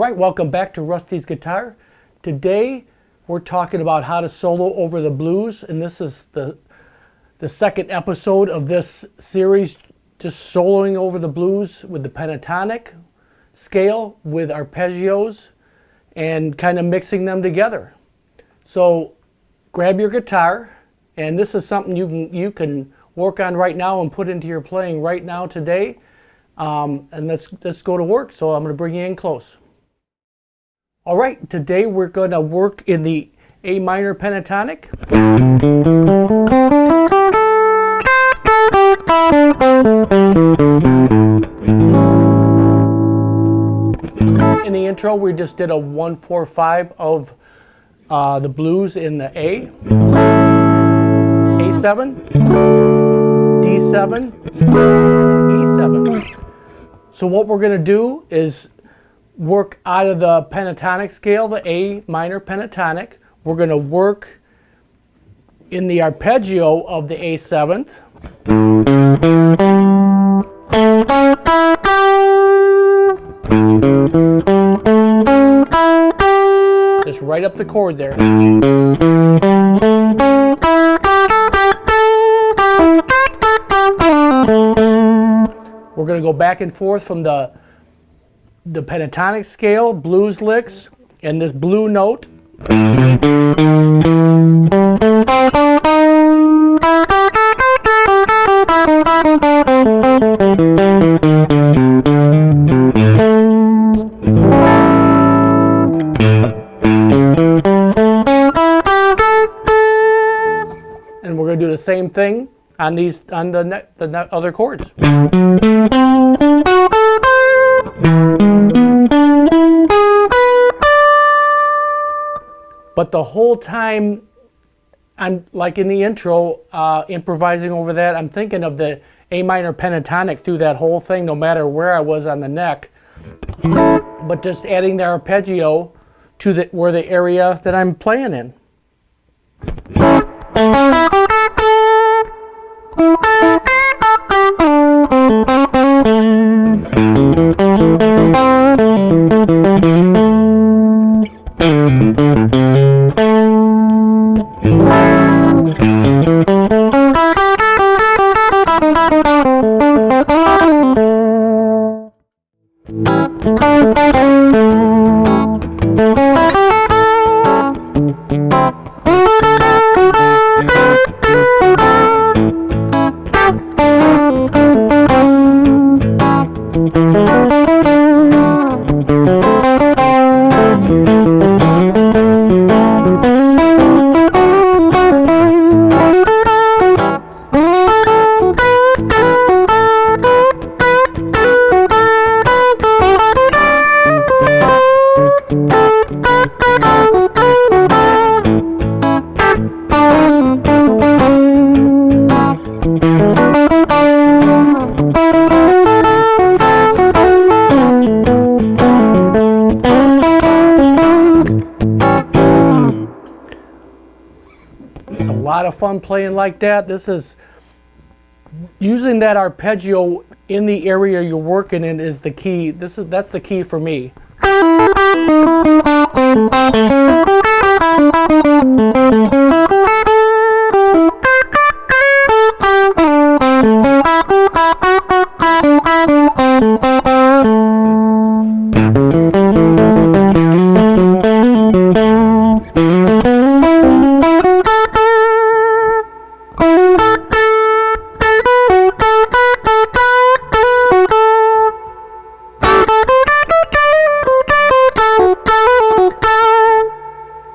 right, welcome back to Rusty's Guitar. Today we're talking about how to solo over the blues, and this is the second episode of this series, just soloing over the blues with the pentatonic scale with arpeggios and kind of mixing them together. So grab your guitar, and this is something you can work on right now and put into your playing right now today. And let's go to work. So I'm going to bring you in close. All right, today we're going to work in the A minor pentatonic. In the intro, we just did a 1-4-5 of the blues in the A. A7, D7, E7. So what we're going to do is work out of the pentatonic scale, the A minor pentatonic. We're going to work in the arpeggio of the A7th. Just right up the chord there. We're going to go back and forth from the pentatonic scale, blues licks, and this blue note. And we're going to do the same thing on the other chords. But the whole time, I'm like in the intro, improvising over that, I'm thinking of the A minor pentatonic through that whole thing, no matter where I was on the neck. But just adding the arpeggio to where the area that I'm playing in. It's a lot of fun playing like that. This is using that arpeggio in the area you're working in is the key. That's the key for me.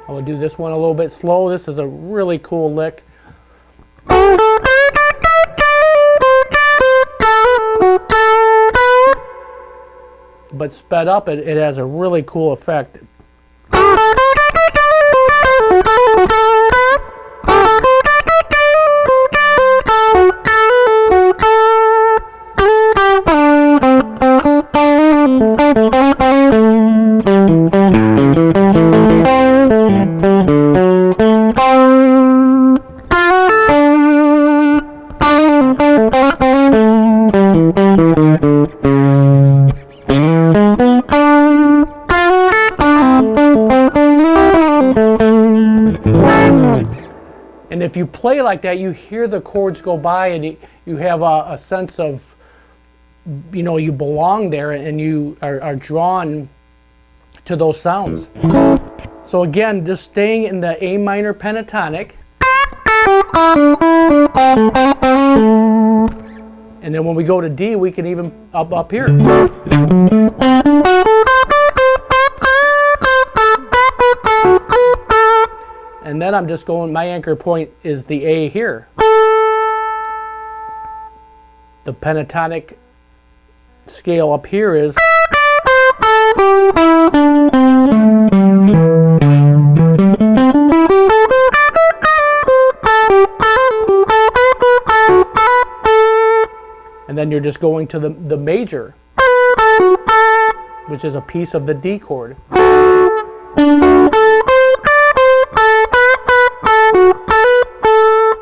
I'll do this one a little bit slow. This is a really cool lick. But sped up, it has a really cool effect. play like that, you hear the chords go by, and you have a sense of, you know, you belong there, and you are drawn to those sounds. So again, just staying in the A minor pentatonic. And then when we go to D, we can even up here. And then I'm just going, my anchor point is the A here. The pentatonic scale up here is. And then you're just going to the major, which is a piece of the D chord.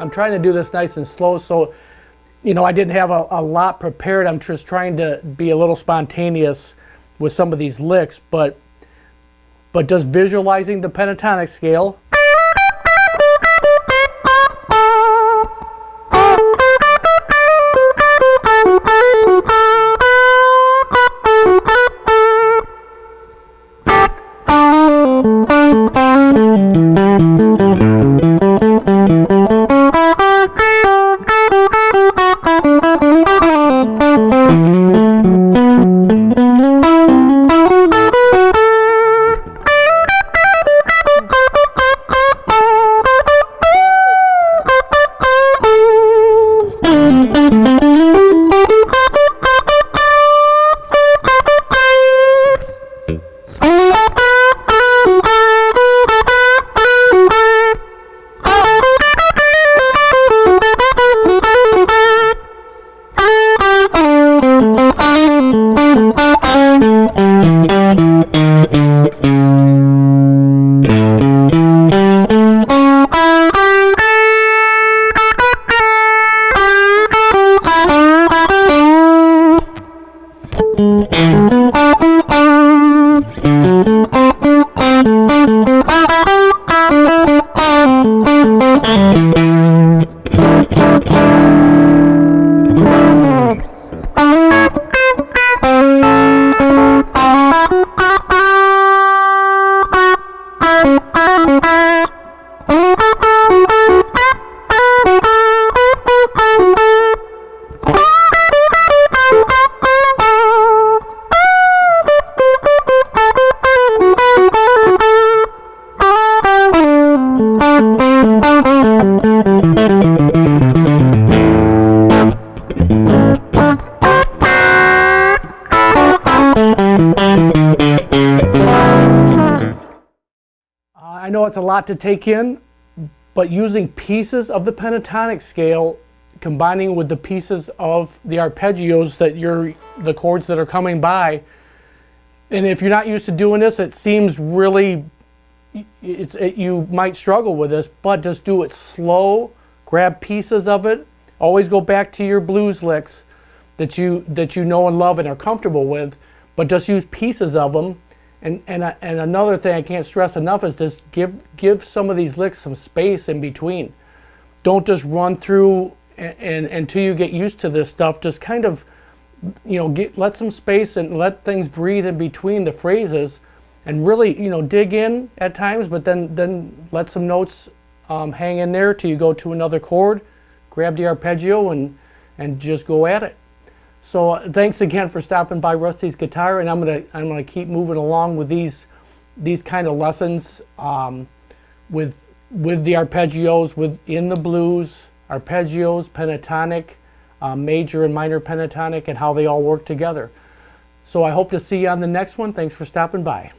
I'm trying to do this nice and slow, so, you know, I didn't have a lot prepared. I'm just trying to be a little spontaneous with some of these licks, but just visualizing the pentatonic scale. I know it's a lot to take in, but using pieces of the pentatonic scale, combining with the pieces of the arpeggios that the chords that are coming by, and if you're not used to doing this, it seems really, you might struggle with this, but just do it slow, grab pieces of it, always go back to your blues licks that you know and love and are comfortable with, but just use pieces of them. And another thing I can't stress enough is just give some of these licks some space in between. Don't just run through and until you get used to this stuff. Just kind of, you know, let some space and let things breathe in between the phrases, and really, you know, dig in at times, but then let some notes hang in there till you go to another chord, grab the arpeggio and just go at it. So thanks again for stopping by Rusty's Guitar, and I'm gonna keep moving along with these kind of lessons with the arpeggios, in the blues, arpeggios, pentatonic, major and minor pentatonic, and how they all work together. So I hope to see you on the next one. Thanks for stopping by.